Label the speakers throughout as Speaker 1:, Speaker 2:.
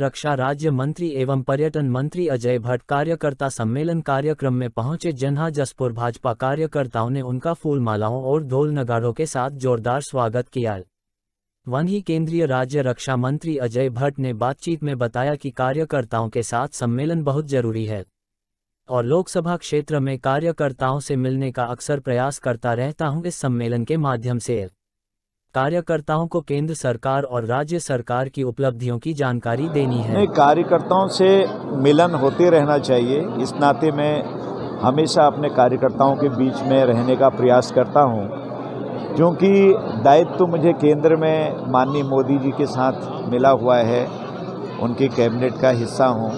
Speaker 1: रक्षा राज्य मंत्री एवं पर्यटन मंत्री अजय भट्ट कार्यकर्ता सम्मेलन कार्यक्रम में पहुंचे। जन्हाजसपुर भाजपा कार्यकर्ताओं ने उनका फूल मालाओं और ढोल नगाड़ों के साथ जोरदार स्वागत किया। वहीं केंद्रीय राज्य रक्षा मंत्री अजय भट्ट ने बातचीत में बताया कि कार्यकर्ताओं के साथ सम्मेलन बहुत जरूरी है और लोकसभा क्षेत्र में कार्यकर्ताओं से मिलने का अक्सर प्रयास करता रहता हूं। इस सम्मेलन के माध्यम से कार्यकर्ताओं को केंद्र सरकार और राज्य सरकार की उपलब्धियों की जानकारी देनी है।
Speaker 2: कार्यकर्ताओं से मिलन होते रहना चाहिए। इस नाते मैं हमेशा अपने कार्यकर्ताओं के बीच में रहने का प्रयास करता हूं, क्योंकि दायित्व तो मुझे केंद्र में माननीय मोदी जी के साथ मिला हुआ है, उनकी कैबिनेट का हिस्सा हूं,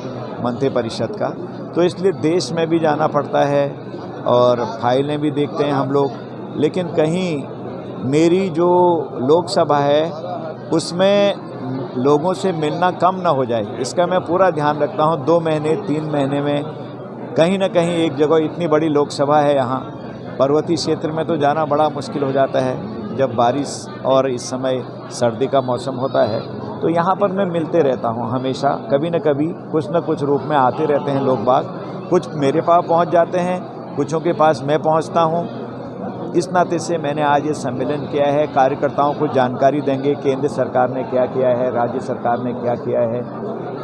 Speaker 2: मंत्रिपरिषद का, तो इसलिए देश में भी जाना पड़ता है और फाइलें भी देखते हैं हम लोग। लेकिन कहीं मेरी जो लोकसभा है उसमें लोगों से मिलना कम ना हो जाए, इसका मैं पूरा ध्यान रखता हूं। 2 महीने 3 महीने में कहीं ना कहीं एक जगह, इतनी बड़ी लोकसभा है यहाँ, पर्वतीय क्षेत्र में तो जाना बड़ा मुश्किल हो जाता है जब बारिश और इस समय सर्दी का मौसम होता है। तो यहाँ पर मैं मिलते रहता हूँ हमेशा, कभी न कभी कुछ न कुछ रूप में आते रहते हैं लोग बाग। कुछ मेरे पास पहुँच जाते हैं, कुछों के पास मैं पहुँचता हूँ। इस नाते से मैंने आज ये सम्मेलन किया है। कार्यकर्ताओं को जानकारी देंगे केंद्र सरकार ने क्या किया है, राज्य सरकार ने क्या किया है,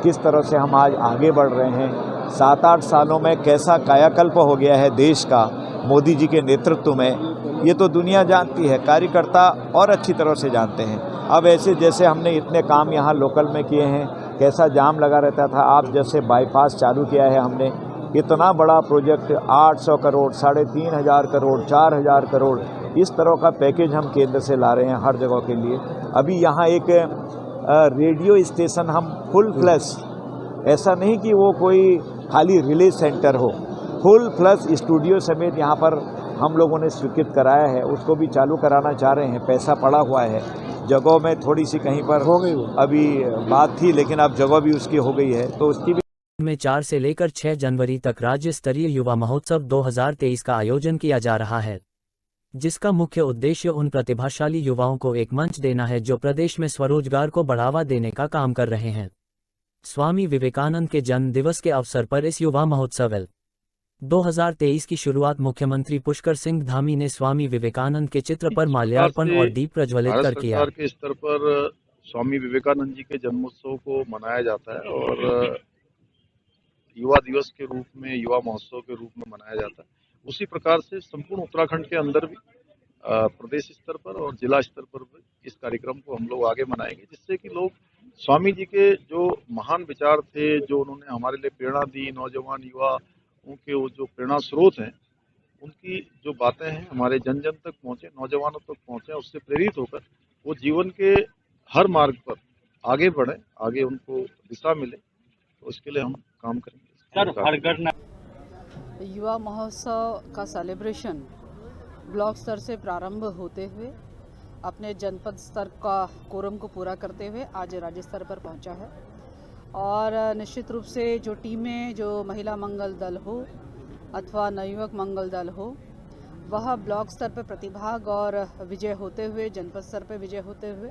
Speaker 2: किस तरह से हम आज आगे बढ़ रहे हैं। 7-8 सालों में कैसा कायाकल्प हो गया है देश का मोदी जी के नेतृत्व में, ये तो दुनिया जानती है, कार्यकर्ता और अच्छी तरह से जानते हैं। अब ऐसे जैसे हमने इतने काम यहाँ लोकल में किए हैं, कैसा जाम लगा रहता था, आप जैसे बाईपास चालू किया है हमने, इतना बड़ा प्रोजेक्ट 800 करोड़, 3,500 करोड़, 4,000 करोड़, इस तरह का पैकेज हम केंद्र से ला रहे हैं हर जगह के लिए। अभी यहाँ एक रेडियो स्टेशन हम फुल फ्लैश, ऐसा नहीं कि वो कोई खाली रिले सेंटर हो, फुल फ्लैश स्टूडियो समेत यहाँ पर हम लोगों ने स्वीकृत कराया है, उसको भी चालू कराना चाह रहे हैं। पैसा पड़ा हुआ है, जगह में थोड़ी सी कहीं पर हो गई अभी बात थी, लेकिन अब जगह भी उसकी हो गई है, तो उसकी
Speaker 1: में 4 से लेकर 6 जनवरी तक राज्य स्तरीय युवा महोत्सव 2023 का आयोजन किया जा रहा है, जिसका मुख्य उद्देश्य उन प्रतिभाशाली युवाओं को एक मंच देना है जो प्रदेश में स्वरोजगार को बढ़ावा देने का काम कर रहे हैं। स्वामी विवेकानंद के जन्म दिवस के अवसर पर इस युवा महोत्सव 2023 की शुरुआत मुख्यमंत्री पुष्कर सिंह धामी ने स्वामी विवेकानंद के चित्र पर माल्यार्पण और दीप प्रज्वलित कर किया।
Speaker 3: सरकार के स्तर पर स्वामी विवेकानंद जी के जन्मोत्सव को मनाया जाता है और युवा दिवस के रूप में, युवा महोत्सव के रूप में मनाया जाता है। उसी प्रकार से संपूर्ण उत्तराखंड के अंदर भी प्रदेश स्तर पर और जिला स्तर पर भी इस कार्यक्रम को हम लोग आगे मनाएंगे, जिससे कि लोग स्वामी जी के जो महान विचार थे, जो उन्होंने हमारे लिए प्रेरणा दी, नौजवान युवा उनके वो जो प्रेरणा स्रोत हैं, उनकी जो बातें हैं हमारे जन जन तक पहुँचे, नौजवानों तक पहुँचे, उससे प्रेरित होकर वो जीवन के हर मार्ग पर आगे बढ़े, आगे उनको दिशा मिले, तो उसके लिए हम काम करेंगे।
Speaker 4: युवा महोत्सव का सेलिब्रेशन ब्लॉक स्तर से प्रारंभ होते हुए अपने जनपद स्तर का कोरम को पूरा करते हुए आज राज्य स्तर पर पहुंचा है। और निश्चित रूप से जो टीमें, जो महिला मंगल दल हो अथवा नवयुवक मंगल दल हो, वह ब्लॉक स्तर पर प्रतिभाग और विजय होते हुए, जनपद स्तर पर विजय होते हुए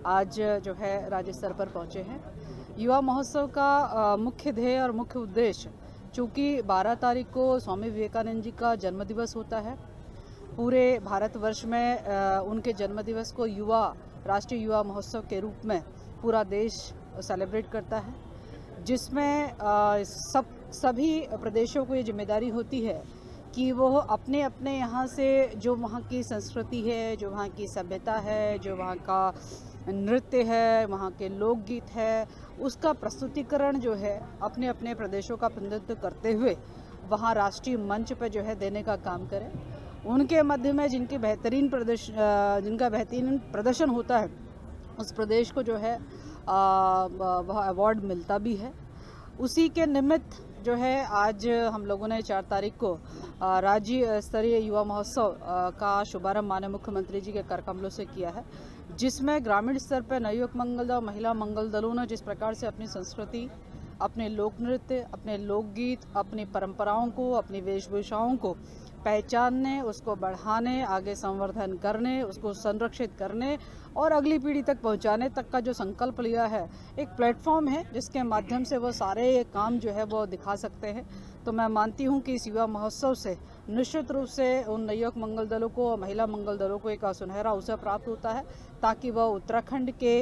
Speaker 4: आज जो है राज्य स्तर पर पहुंचे हैं। युवा महोत्सव का मुख्य ध्येय और मुख्य उद्देश्य, चूँकि 12 तारीख को स्वामी विवेकानंद जी का जन्मदिवस होता है, पूरे भारतवर्ष में उनके जन्मदिवस को राष्ट्रीय युवा महोत्सव के रूप में पूरा देश सेलिब्रेट करता है, जिसमें सभी प्रदेशों को ये जिम्मेदारी होती है कि वो अपने अपने यहाँ से जो वहाँ की संस्कृति है, जो वहाँ की सभ्यता है, जो वहाँ का नृत्य है, वहाँ के लोकगीत है, उसका प्रस्तुतिकरण जो है अपने अपने प्रदेशों का प्रतिनिधित्व करते हुए वहाँ राष्ट्रीय मंच पर जो है देने का काम करें। उनके मध्य में जिनका बेहतरीन प्रदर्शन होता है, उस प्रदेश को जो है वह अवार्ड मिलता भी है। उसी के निमित्त जो है आज हम लोगों ने 4 तारीख को राज्य स्तरीय युवा महोत्सव का शुभारंभ माननीय मुख्यमंत्री जी के कर कमलों से किया है, जिसमें ग्रामीण स्तर पर नवयुवक मंगल दल, महिला मंगल दलों ने जिस प्रकार से अपनी संस्कृति, अपने लोक नृत्य, अपने लोकगीत, अपनी परंपराओं को, अपनी वेशभूषाओं को पहचानने, उसको बढ़ाने, आगे संवर्धन करने, उसको संरक्षित करने और अगली पीढ़ी तक पहुंचाने तक का जो संकल्प लिया है, एक प्लेटफॉर्म है जिसके माध्यम से वो सारे काम जो है वो दिखा सकते हैं। तो मैं मानती हूं कि इस युवा महोत्सव से निश्चित रूप से उन युवक मंगल दलों को और महिला मंगल दलों को एक सुनहरा अवसर प्राप्त होता है ताकि वह उत्तराखंड के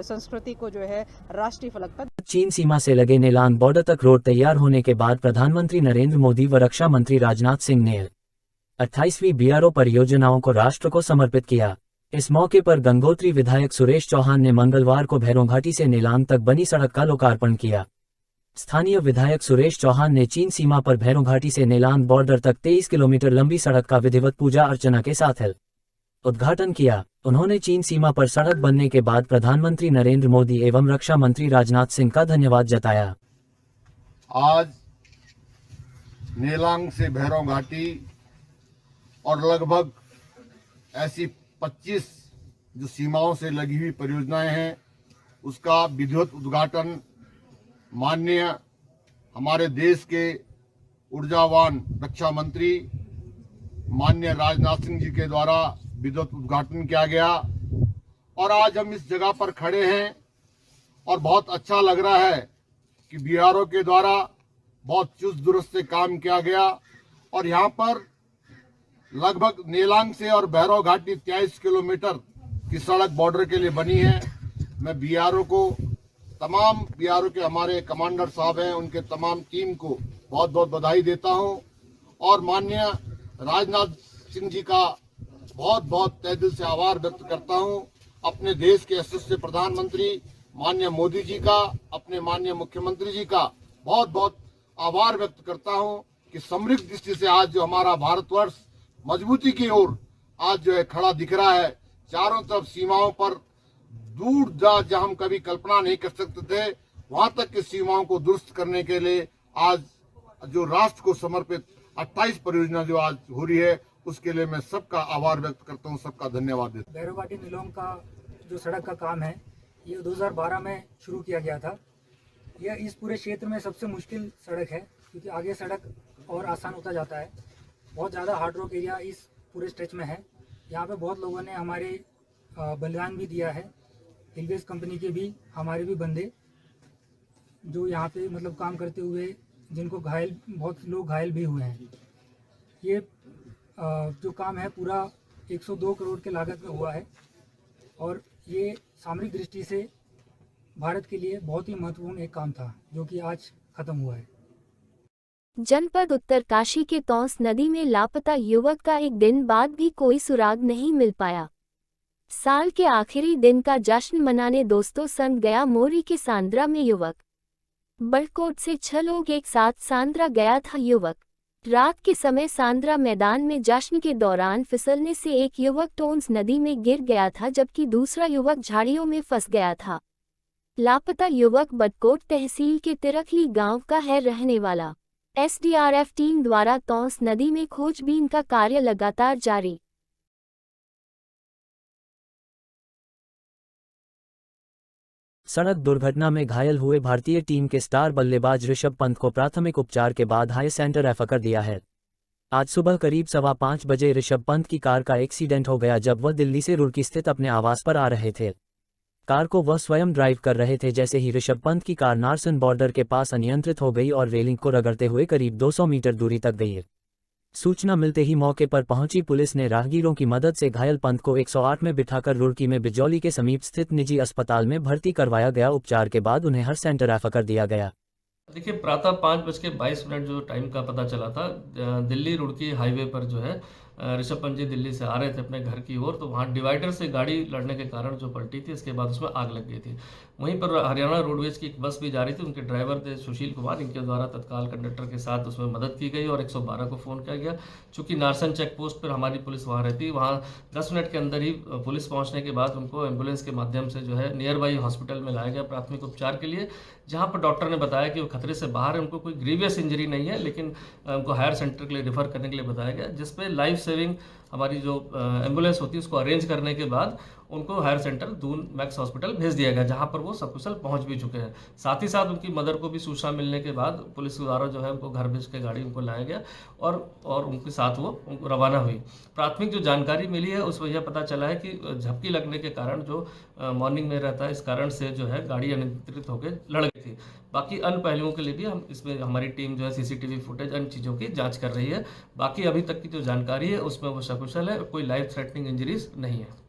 Speaker 4: संस्कृति को जो है राष्ट्रीय फलक पर।
Speaker 1: चीन सीमा से लगे नेलान बॉर्डर तक रोड तैयार होने के बाद प्रधानमंत्री नरेंद्र मोदी व रक्षा मंत्री राजनाथ सिंह ने 28वीं बीआरओ परियोजनाओं को राष्ट्र को समर्पित किया। इस मौके पर गंगोत्री विधायक सुरेश चौहान ने मंगलवार को भैरोघाटी से नेलांग तक बनी सड़क का लोकार्पण किया। स्थानीय विधायक सुरेश चौहान ने चीन सीमा पर भैरोघाटी से नेलांग बॉर्डर तक 23 किलोमीटर लंबी सड़क का विधिवत पूजा अर्चना के साथ उद्घाटन किया। उन्होंने चीन सीमा पर सड़क बनने के बाद प्रधानमंत्री नरेंद्र मोदी एवं रक्षा मंत्री राजनाथ सिंह का धन्यवाद जताया।
Speaker 5: आज नेलांग से भैरोघाटी और लगभग ऐसी 25 जो सीमाओं से लगी हुई परियोजनाएं हैं, उसका विधिवत उद्घाटन माननीय हमारे देश के ऊर्जावान रक्षा मंत्री माननीय राजनाथ सिंह जी के द्वारा विधिवत उद्घाटन किया गया। और आज हम इस जगह पर खड़े हैं और बहुत अच्छा लग रहा है कि बीआरओ के द्वारा बहुत चुस्त दुरुस्त से काम किया गया और यहाँ पर लगभग नेलांग से और भैरोघाटी 23 किलोमीटर की सड़क बॉर्डर के लिए बनी है। मैं बीआरओ को, तमाम बीआरओ के हमारे कमांडर साहब हैं, उनके तमाम टीम को बहुत बहुत बधाई देता हूं और माननीय राजनाथ सिंह जी का बहुत बहुत तहे दिल से आभार व्यक्त करता हूं। अपने देश के यशस्वी प्रधानमंत्री माननीय मोदी जी का, अपने माननीय मुख्यमंत्री जी का बहुत बहुत आभार व्यक्त करता हूं कि समृद्ध दृष्टि से आज जो हमारा भारतवर्ष मजबूती की ओर आज जो है खड़ा दिख रहा है। चारों तरफ सीमाओं पर दूर जहां हम कभी कल्पना नहीं कर सकते थे, वहां तक की सीमाओं को दुरुस्त करने के लिए आज जो राष्ट्र को समर्पित 28 परियोजना जो आज हो रही है, उसके लिए मैं सबका आभार व्यक्त करता हूं, सबका धन्यवाद देता हूं।
Speaker 6: भैरोघाटी नेलांग का जो सड़क का काम है, ये 2012 में शुरू किया गया था। यह इस पूरे क्षेत्र में सबसे मुश्किल सड़क है क्योंकि आगे सड़क और आसान होता जाता है। बहुत ज़्यादा हार्ड रॉक एरिया इस पूरे स्ट्रेच में है। यहाँ पे बहुत लोगों ने हमारे बलिदान भी दिया है। रेलवेज कंपनी के भी, हमारे भी बंदे जो यहाँ पे मतलब काम करते हुए जिनको बहुत लोग घायल भी हुए हैं। ये जो काम है पूरा 102 करोड़ के लागत में हुआ है और ये सामरिक दृष्टि से भारत के लिए बहुत ही महत्वपूर्ण एक काम था जो कि आज खत्म हुआ है।
Speaker 7: जनपद उत्तरकाशी के तौंस नदी में लापता युवक का एक दिन बाद भी कोई सुराग नहीं मिल पाया। साल के आखिरी दिन का जश्न मनाने दोस्तों संग गया मोरी के सांद्रा में युवक। बड़कोट से 6 लोग एक साथ सांद्रा गया था युवक। रात के समय सांद्रा मैदान में जश्न के दौरान फिसलने से एक युवक टोंस नदी में गिर गया था जबकि दूसरा युवक झाड़ियों में फंस गया था। लापता युवक बड़कोट तहसील के तिरखली गांव का है रहने वाला। एसडीआरएफ टीम द्वारा तौंस नदी में खोजबीन का कार्य लगातार जारी।
Speaker 1: सड़क दुर्घटना में घायल हुए भारतीय टीम के स्टार बल्लेबाज ऋषभ पंत को प्राथमिक उपचार के बाद हाई सेंटर रेफर कर दिया है। आज सुबह करीब 5:15 बजे ऋषभ पंत की कार का एक्सीडेंट हो गया जब वह दिल्ली से रुड़की स्थित अपने आवास पर आ रहे थे। कार को वह स्वयं ड्राइव कर रहे थे। जैसे ही ऋषभ पंत की कार नारसन बॉर्डर के पास अनियंत्रित हो गई और रेलिंग को रगड़ते हुए करीब 200 मीटर दूरी तक गई। सूचना मिलते ही मौके पर पहुंची पुलिस ने राहगीरों की मदद से घायल पंत को 108 में बिठाकर रुड़की में बिजौली के समीप स्थित निजी अस्पताल में भर्ती करवाया गया। उपचार के बाद उन्हें हर सेंटर रेफर कर दिया गया।
Speaker 8: देखिए, प्रातः 5:22 जो टाइम का पता चला था, दिल्ली रुड़की हाईवे पर जो है ऋषभ पंत जी दिल्ली से आ रहे थे अपने घर की ओर, तो वहाँ डिवाइडर से गाड़ी लड़ने के कारण जो पलटी थी, इसके बाद उसमें आग लग गई थी। वहीं पर हरियाणा रोडवेज की एक बस भी जा रही थी, उनके ड्राइवर थे सुशील कुमार, इनके द्वारा तत्काल कंडक्टर के साथ उसमें मदद की गई और 112 को फ़ोन किया गया। चूँकि नारसन चेक पोस्ट पर हमारी पुलिस वहाँ रहती, वहाँ 10 मिनट के अंदर ही पुलिस पहुँचने के बाद उनको एम्बुलेंस के माध्यम से जो है नियर बाई हॉस्पिटल में लाया गया प्राथमिक उपचार के लिए, जहाँ पर डॉक्टर ने बताया कि वो खतरे से बाहर है, उनको कोई ग्रीवियस इंजरी नहीं है, लेकिन उनको हायर सेंटर के लिए रेफर करने के लिए बताया गया, जिसपे लाइफ सेविंग हमारी जो एम्बुलेंस होती है उसको अरेंज करने के बाद उनको higher centre Doon Max hospital भेज दिया गया, जहां पर वो सकुशल पहुंच भी चुके हैं। साथ ही साथ उनकी मदर को भी सूचना मिलने के बाद पुलिस द्वारा जो है उनको घर भेज के गाड़ी उनको लाया गया और उनके साथ वो उनको रवाना हुई। प्राथमिक जो जानकारी मिली है उसमें यह पता चला है कि झपकी लगने के कारण जो मॉर्निंग में रहता है, इस कारण से जो है गाड़ी अनियंत्रित होकर लड़ गई थी। बाकी अन्य पहलुओं के लिए भी हम इसमें हमारी टीम जो है सीसीटीवी फुटेज अन्य चीज़ों की जांच कर रही है। बाकी अभी तक की जो जानकारी है उसमें वो सकुशल है, कोई लाइफ थ्रेटनिंग इंजरीज नहीं है।